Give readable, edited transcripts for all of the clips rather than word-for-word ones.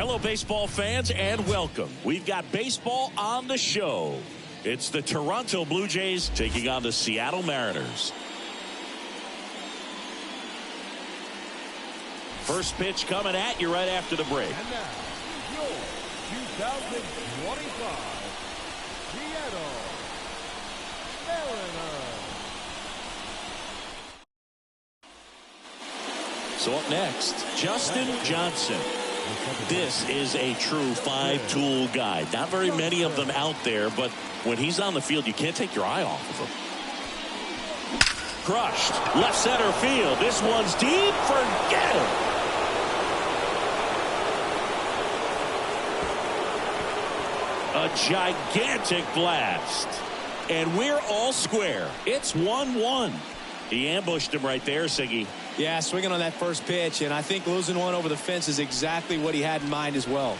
Hello, baseball fans, and welcome. We've got baseball on the show. It's the Toronto Blue Jays taking on the Seattle Mariners. First pitch coming at you right after the break. And now, your 2025 Seattle Mariners. So up next, Justin Johnson. This is a true five-tool guy. Not very many of them out there, but when he's on the field, you can't take your eye off of him. Crushed. Left center field. This one's deep. Forget it. A gigantic blast. And we're all square. It's 1-1. He ambushed him right there, Siggy. Yeah, swinging on that first pitch, and I think losing one over the fence is exactly what he had in mind as well.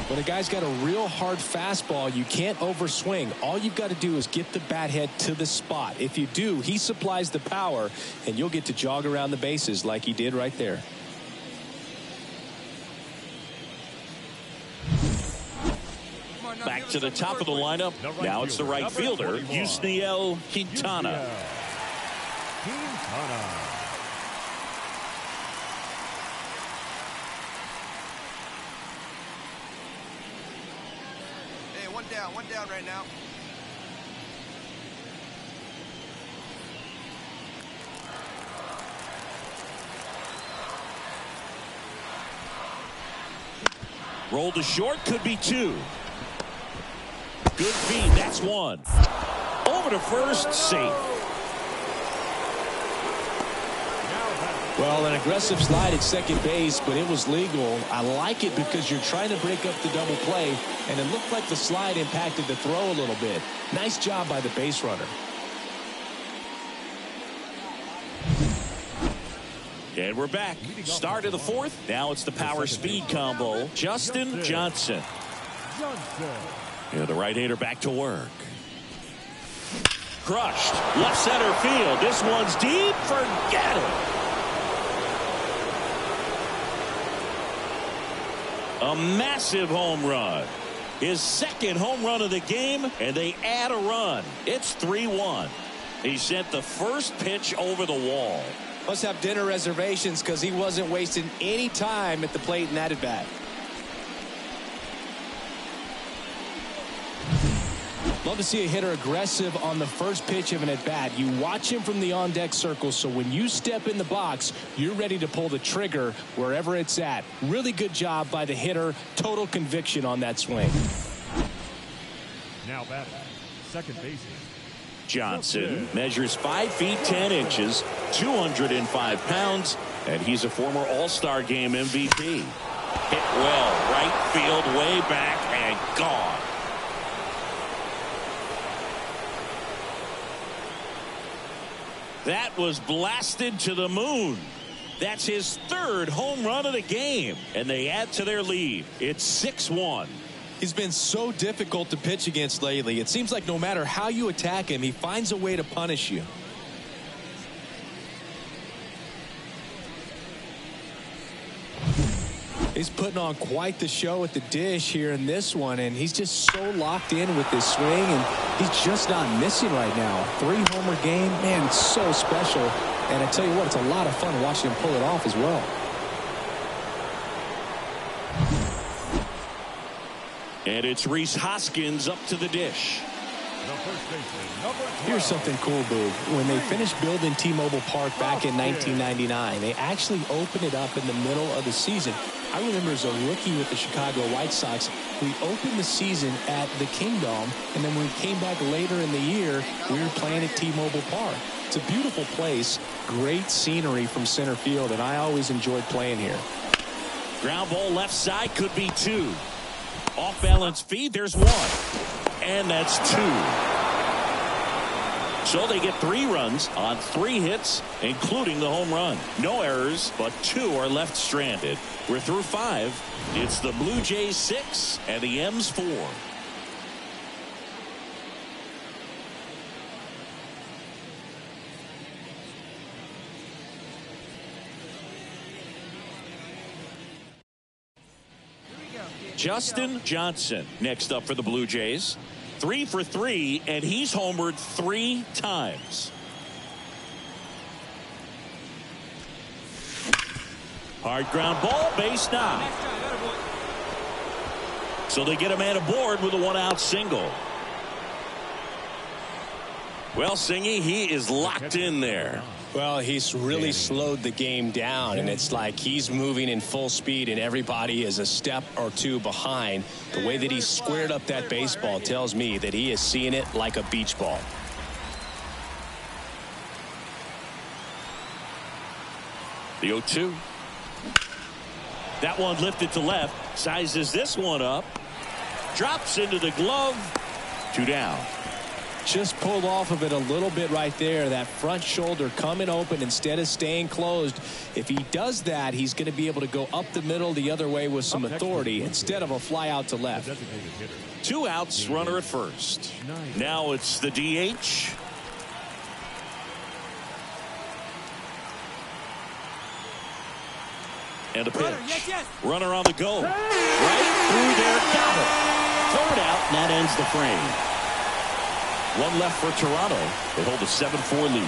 When a guy's got a real hard fastball, you can't overswing. All you've got to do is get the bat head to the spot. If you do, he supplies the power, and you'll get to jog around the bases like he did right there. Back to the top of the lineup. Now it's the right fielder, Yusniel Quintana. Hey, one down right now. Roll to short, could be two. Good feed, that's one. Over to first, safe. Well, an aggressive slide at second base, but it was legal. I like it because you're trying to break up the double play, and it looked like the slide impacted the throw a little bit. Nice job by the base runner. And we're back. Start of the fourth. Now it's the power speed combo. Justin Johnson. Yeah, the right-hander back to work. Crushed. Left center field. This one's deep. Forget it. A massive home run. His second home run of the game, and they add a run. It's 3-1. He sent the first pitch over the wall. Must have dinner reservations because he wasn't wasting any time at the plate in that at bat. Love to see a hitter aggressive on the first pitch of an at-bat. You watch him from the on-deck circle, so when you step in the box, you're ready to pull the trigger wherever it's at. Really good job by the hitter. Total conviction on that swing. Now batting, second baseman. Johnson measures 5 feet 10 inches, 205 pounds, and he's a former All-Star Game MVP. Hit well, right field, way back, and gone. That was blasted to the moon. That's his third home run of the game, and they add to their lead. It's 6-1. He's been so difficult to pitch against lately. It seems like no matter how you attack him, he finds a way to punish you. He's putting on quite the show at the dish here in this one, and he's just so locked in with this swing, and he's just not missing right now. 3-homer game, man, it's so special. And I tell you what, it's a lot of fun watching him pull it off as well. And it's Rhys Hoskins up to the dish. Here's something cool, Boog. When they finished building T-Mobile Park back in 1999, they actually opened it up in the middle of the season. I remember as a rookie with the Chicago White Sox, we opened the season at the Kingdom, and then when we came back later in the year, we were playing at T-Mobile Park. It's a beautiful place, great scenery from center field, and I always enjoyed playing here. Ground ball left side, could be two. Off balance feed, there's one. And that's two. So they get 3 runs on 3 hits, including the home run. No errors, but 2 are left stranded. We're through 5. It's the Blue Jays 6 and the M's 4. Justin Johnson next up for the Blue Jays. 3 for 3, and he's homered 3 times. Hard ground ball, base knock. So they get a man aboard with a 1-out single. Well, Singy, he is locked in there. Well, he's really slowed the game down, and it's like he's moving in full speed, and everybody is a step or two behind. The way that he squared up that baseball tells me that he is seeing it like a beach ball. The 0-2. That one lifted to left. Sizes this one up. Drops into the glove. 2 down. Just pulled off of it a little bit right there. That front shoulder coming open instead of staying closed. If he does that, he's going to be able to go up the middle the other way with some authority instead of a fly out to left. 2 outs, runner at first. Now it's the DH. And a pitch. Runner on the go. Right through there. Got it. Throw it out, and that ends the frame. 1 left for Toronto. They hold a 7-4 lead.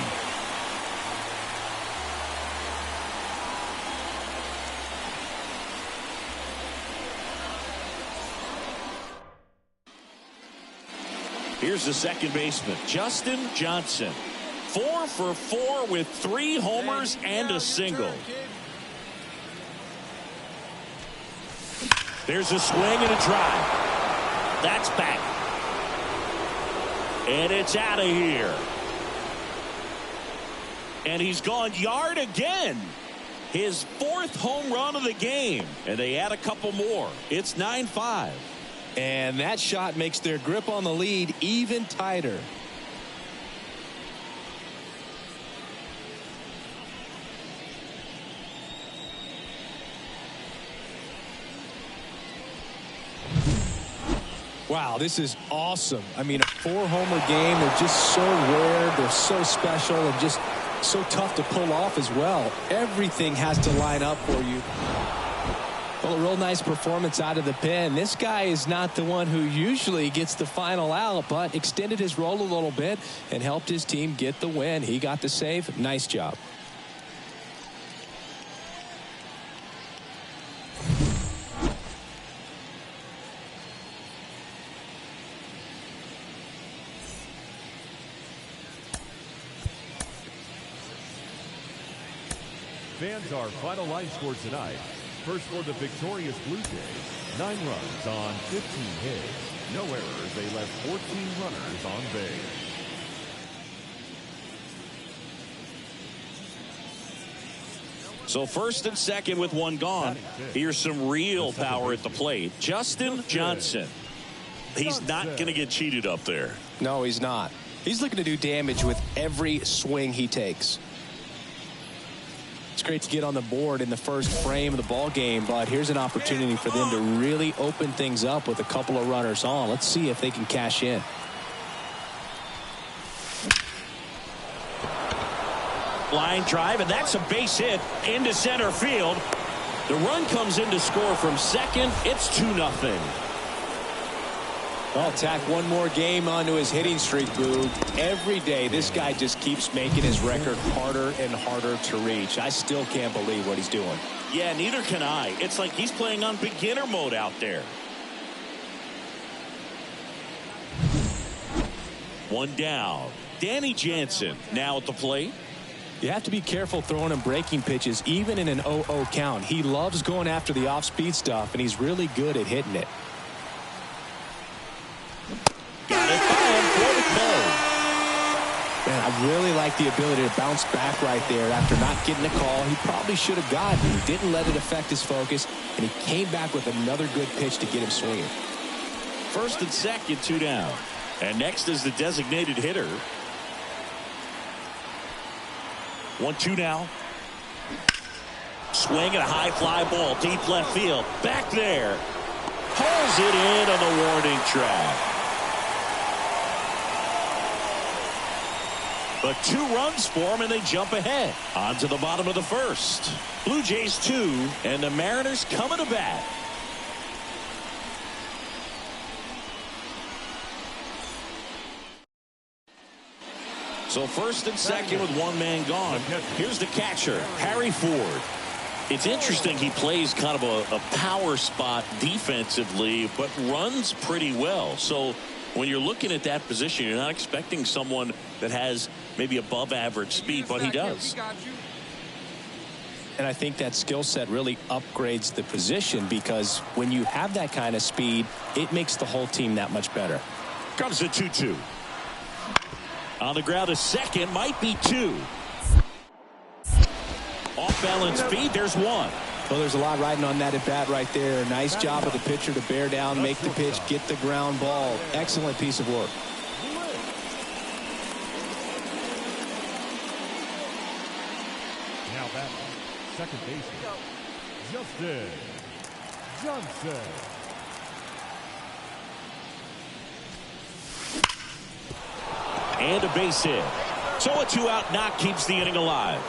Here's the second baseman, Justin Johnson. 4 for 4 with 3 homers and a single. There's a swing and a drive. That's back. And it's out of here. And he's gone yard again. His 4th home run of the game. And they add a couple more. It's 9-5. And that shot makes their grip on the lead even tighter. Wow, this is awesome. I mean, a 4-homer game. They're just so rare. They're so special and just so tough to pull off as well. Everything has to line up for you. Well, a real nice performance out of the pen. This guy is not the one who usually gets the final out, but extended his role a little bit and helped his team get the win. He got the save. Nice job. Fans, our final line score tonight. First for the victorious Blue Jays, 9 runs on 15 hits. No errors. They left 14 runners on base. So first and second with 1 gone. Here's some real power at the plate. Justin Johnson. He's not going to get cheated up there. No, he's not. He's looking to do damage with every swing he takes. It's great to get on the board in the first frame of the ball game, but here's an opportunity for them to really open things up with a couple of runners on. Let's see if they can cash in. Line drive, and that's a base hit into center field. The run comes in to score from second. It's 2-0. Well, tack one more game onto his hitting streak, Boog. Every day, this guy just keeps making his record harder and harder to reach. I still can't believe what he's doing. Yeah, neither can I. It's like he's playing on beginner mode out there. 1 down. Danny Jansen now at the plate. You have to be careful throwing him breaking pitches, even in an 0-0 count. He loves going after the off-speed stuff, and he's really good at hitting it. Got it by him for the call. Man, I really like the ability to bounce back right there after not getting a call he probably should have gotten. He didn't let it affect his focus, and he came back with another good pitch to get him swinging. First and second, 2 down. And next is the designated hitter. 1-2 now. Swing and a high fly ball deep left field. Back there. Pulls it in on the warning track. But 2 runs for him, and they jump ahead. On to the bottom of the first. Blue Jays 2, and the Mariners coming to bat. So first and second with one man gone. Here's the catcher, Harry Ford. It's interesting he plays kind of a power spot defensively, but runs pretty well. So when you're looking at that position, you're not expecting someone that has maybe above average speed, but he does. And I think that skill set really upgrades the position, because when you have that kind of speed, it makes the whole team that much better. Comes the 2-2. On the ground, a second, might be two. Off-balance feed, there's one. Well, there's a lot riding on that at bat right there. Nice job of the pitcher to bear down, make the pitch, get the ground ball. Excellent piece of work. Now back, second baseman, Justin Johnson. And a base hit. So a 2-out knock keeps the inning alive.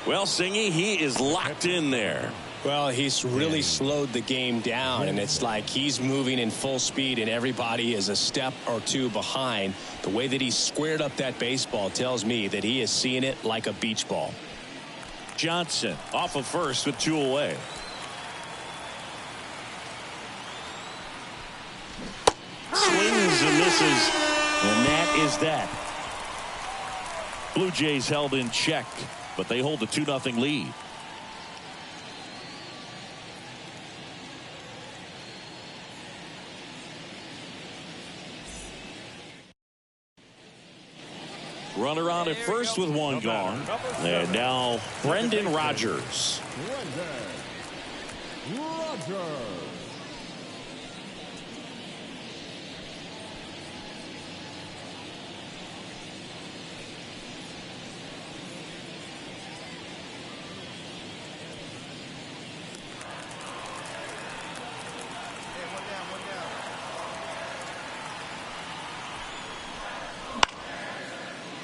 Well, Singy, he is locked in there. Well, he's really slowed the game down, and it's like he's moving in full speed and everybody is a step or two behind. The way that he squared up that baseball tells me that he is seeing it like a beach ball. Johnson off of first with two away. Swings and misses, and that is that. Blue Jays held in check, but they hold a 2-0 lead. Runner on at first with one gone. And now Brendan Rodgers.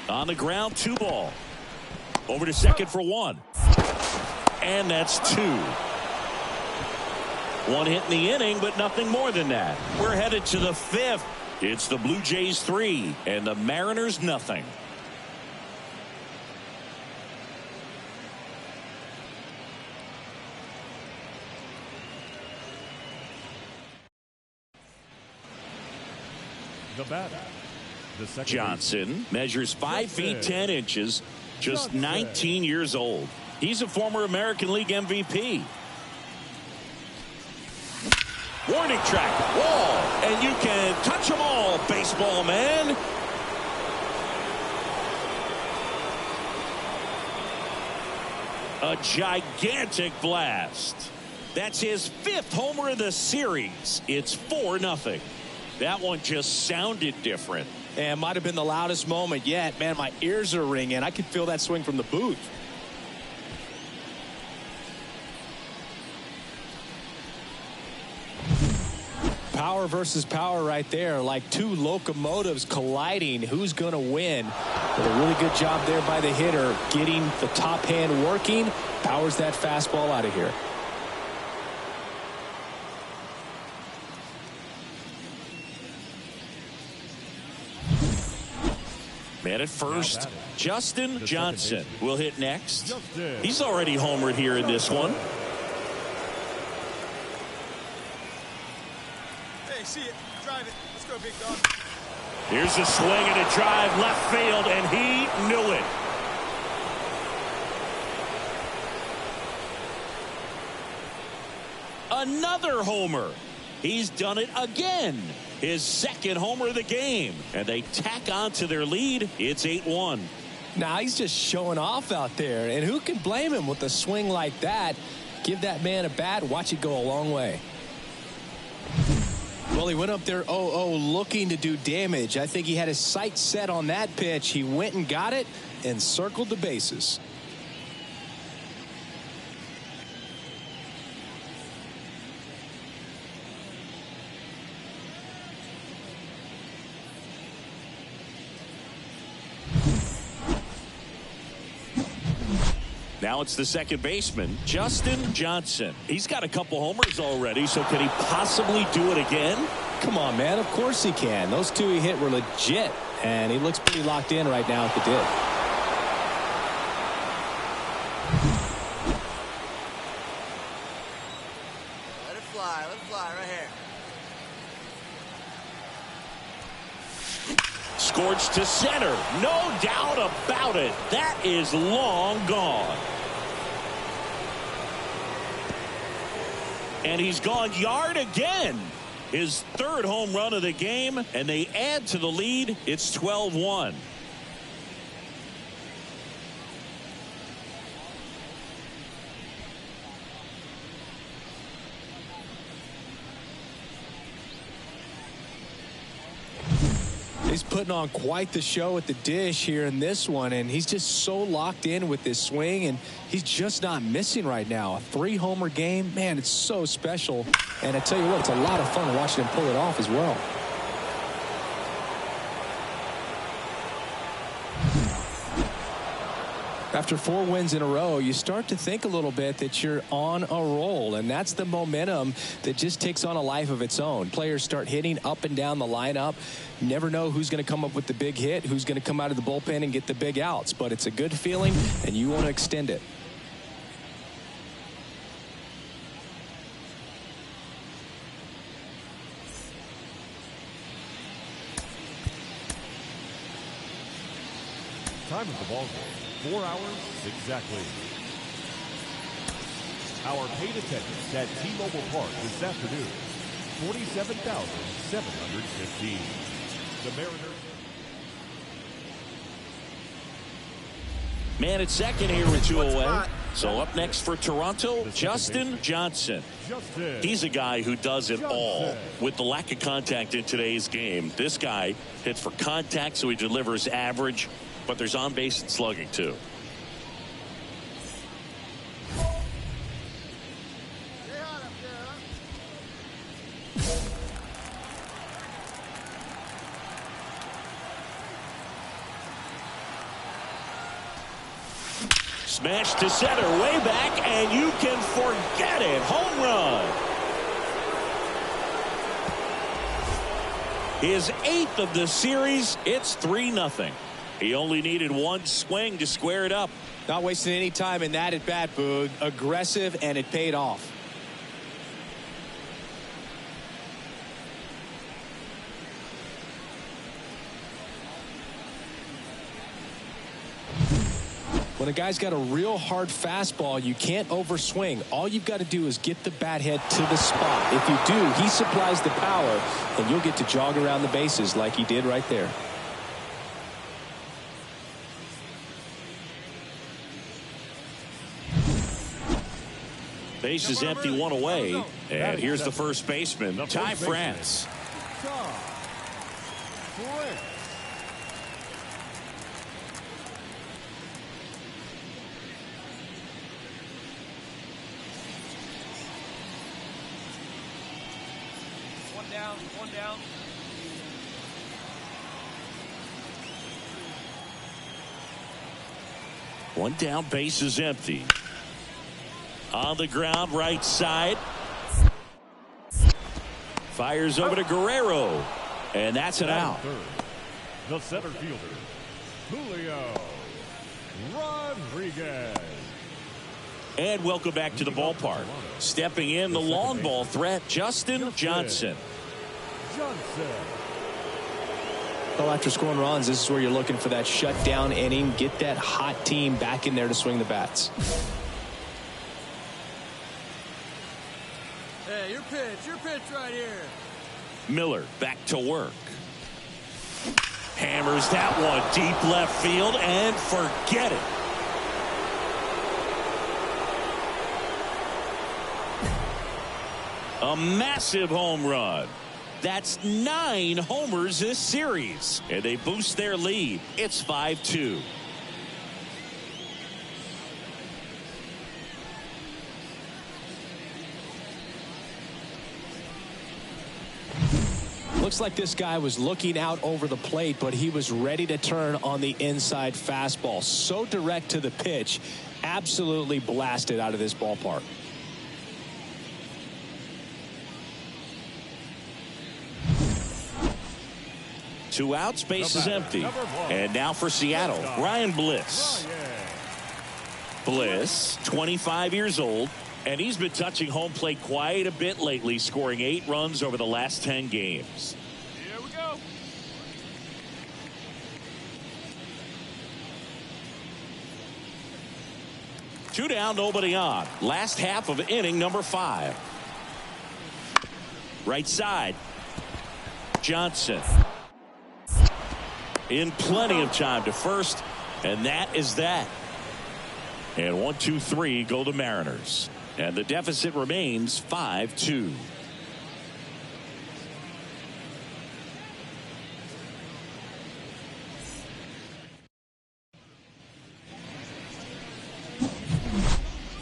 On the ground, 2 ball. Over to second for 1. And that's 2. 1 hit in the inning, but nothing more than that. We're headed to the 5th. It's the Blue Jays 3 and the Mariners nothing. The batter, the second Johnson measures 5 feet 10 inches, just 19 years old. He's a former American League MVP. Warning track, wall, and you can touch them all, baseball man. A gigantic blast. That's his 5th homer of the series. It's 4-0. That one just sounded different. And might have been the loudest moment yet. Man, my ears are ringing. I could feel that swing from the booth. Power versus power right there, like 2 locomotives colliding. Who's going to win? But a really good job there by the hitter, getting the top hand working. Powers that fastball out of here. Man at first, Justin Johnson will hit next. He's already homered here in this one. Hey, see it. Drive it. Let's go, big dog. Here's a swing and a drive left field, and he knew it. Another homer. He's done it again. His 2nd homer of the game. And they tack on to their lead. It's 8-1. Now he's just showing off out there. And who can blame him with a swing like that? Give that man a bat. Watch it go a long way. Well, he went up there 0-0 looking to do damage. I think he had his sights set on that pitch. He went and got it and circled the bases. Now it's the second baseman, Justin Johnson. He's got a couple homers already, so can he possibly do it again? Come on, man. Of course he can. Those two he hit were legit, and he looks pretty locked in right now at the dip. Let it fly right here. Scorched to center. No doubt about it. That is long gone. And he's gone yard again. His third home run of the game, and they add to the lead. It's 12-1. He's putting on quite the show at the dish here in this one, and he's just so locked in with this swing, and he's just not missing right now. A 3-homer game, man, it's so special. And I tell you what, it's a lot of fun watching him pull it off as well. After 4 wins in a row, you start to think a little bit that you're on a roll, and that's the momentum that just takes on a life of its own. Players start hitting up and down the lineup. You never know who's going to come up with the big hit, who's going to come out of the bullpen and get the big outs, but it's a good feeling, and you want to extend it. Time of the ball game, 4 hours exactly. Our paid attendance at T-Mobile Park this afternoon, 47,715. The Mariners. Man at second here with 2 away. So up next for Toronto, Justin Johnson. He's a guy who does it all. With the lack of contact in today's game, this guy hits for contact, so he delivers average, but there's on base and slugging too. Smash to center, way back, and you can forget it. Home run. His 8th of the series. It's 3-0. He only needed one swing to square it up. Not wasting any time in that at bat, Boog. Aggressive, and it paid off. When a guy's got a real hard fastball, you can't overswing. All you've got to do is get the bat head to the spot. If you do, he supplies the power, and you'll get to jog around the bases like he did right there. Base is empty, 1 away. And here's the first baseman, Ty France. One down. One down, base is empty. On the ground, right side. Fires over to Guerrero. And that's an out. The center fielder, Julio Rodriguez. And welcome back to the ballpark. Stepping in, the long ball threat, Justin Johnson. Well, after scoring runs, this is where you're looking for that shutdown inning. Get that hot team back in there to swing the bats. Hey, your pitch right here. Miller back to work. Hammers that one deep left field and forget it. A massive home run. That's 9 homers this series. And they boost their lead. It's 5-2. Looks like this guy was looking out over the plate, but he was ready to turn on the inside fastball. So direct to the pitch. Absolutely blasted out of this ballpark. 2 outs, base is empty. And now for Seattle, Ryan Bliss. Bliss, 25 years old, and he's been touching home plate quite a bit lately, scoring 8 runs over the last 10 games. Here we go. Two down, nobody on. Last half of inning number 5. Right side. Johnson. In plenty of time to first, and that is that. And 1-2-3 go to Mariners. And the deficit remains 5-2.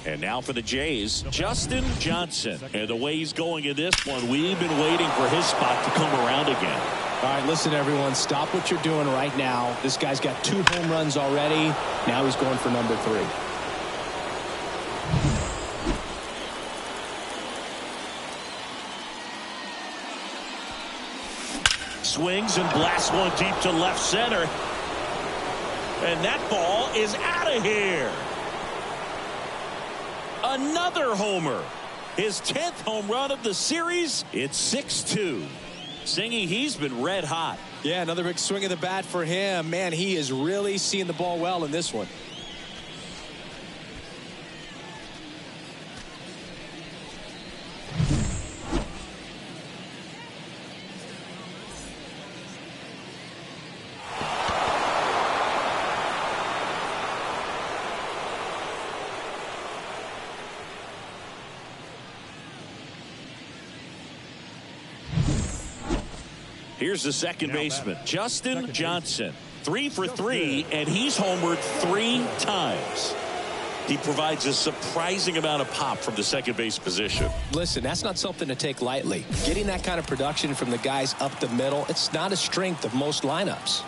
And now for the Jays, Justin Johnson. And the way he's going in this one, we've been waiting for his spot to come around again. All right, listen, everyone, stop what you're doing right now. This guy's got 2 home runs already. Now he's going for number 3. Swings and blasts one deep to left center. And that ball is out of here. Another homer. His 10th home run of the series. It's 6-2. Singy, he's been red hot. Yeah, another big swing of the bat for him. Man, he is really seeing the ball well in this one. Here's the second baseman, Justin Johnson. 3 for 3, and he's homered 3 times. He provides a surprising amount of pop from the second base position. Listen, that's not something to take lightly. Getting that kind of production from the guys up the middle, it's not a strength of most lineups.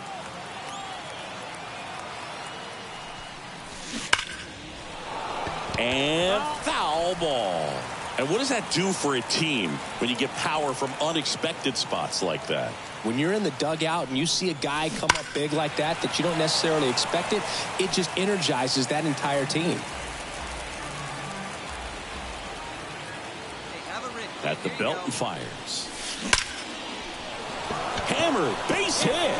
And foul ball. And what does that do for a team when you get power from unexpected spots like that? When you're in the dugout and you see a guy come up big like that you don't necessarily expect it, it just energizes that entire team. At the belt and fires. Hammered, base hit.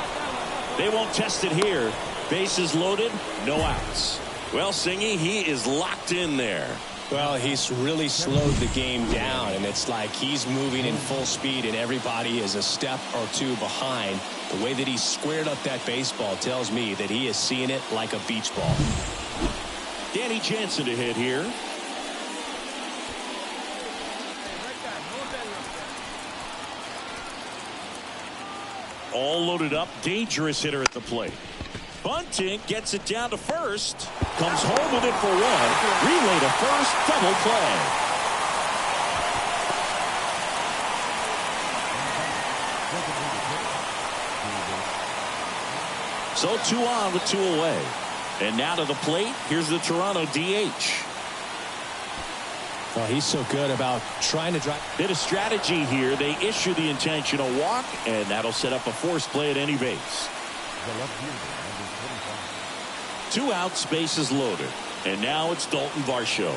They won't test it here. Bases loaded, no outs. Well, Singy, he is locked in there. Well, he's really slowed the game down, and it's like he's moving in full speed, and everybody is a step or 2 behind. The way that he squared up that baseball tells me that he is seeing it like a beach ball. Danny Jansen to hit here. All loaded up, dangerous hitter at the plate. Bunting gets it down to first. Comes home with it for 1. Relay to first, double play. So 2 on with 2 away. And now to the plate, here's the Toronto DH. Well, he's so good about trying to drive. Bit of strategy here. They issue the intentional walk, and that'll set up a forced play at any base. 2 outs, bases loaded. And now it's Dalton Varsho.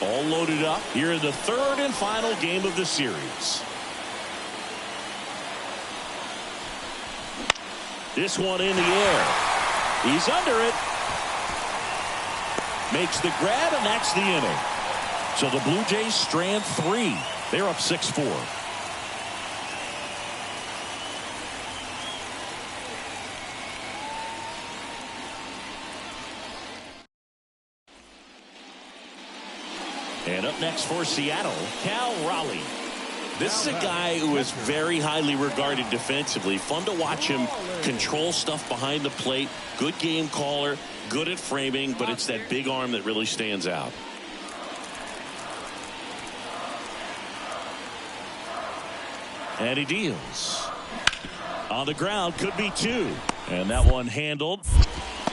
All loaded up here in the 3rd and final game of the series. This one in the air. He's under it. Makes the grab, and that's the inning. So the Blue Jays strand 3. They're up 6-4. And up next for Seattle, Cal Raleigh. This is a guy who is very highly regarded defensively. Fun to watch him control stuff behind the plate. Good game caller, good at framing, but it's that big arm that really stands out. And he deals. On the ground, could be 2. And that one handled.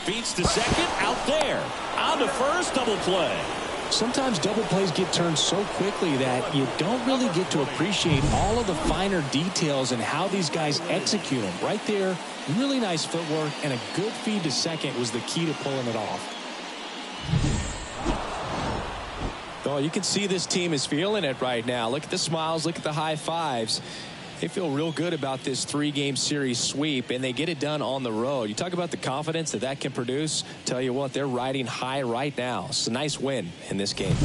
Feeds to second, out there. On to first, double play. Sometimes double plays get turned so quickly that you don't really get to appreciate all of the finer details and how these guys execute them. Right there, really nice footwork, and a good feed to second was the key to pulling it off. Oh, you can see this team is feeling it right now. Look at the smiles, look at the high fives. They feel real good about this 3-game series sweep, and they get it done on the road. You talk about the confidence that can produce. Tell you what, they're riding high right now. It's a nice win in this game.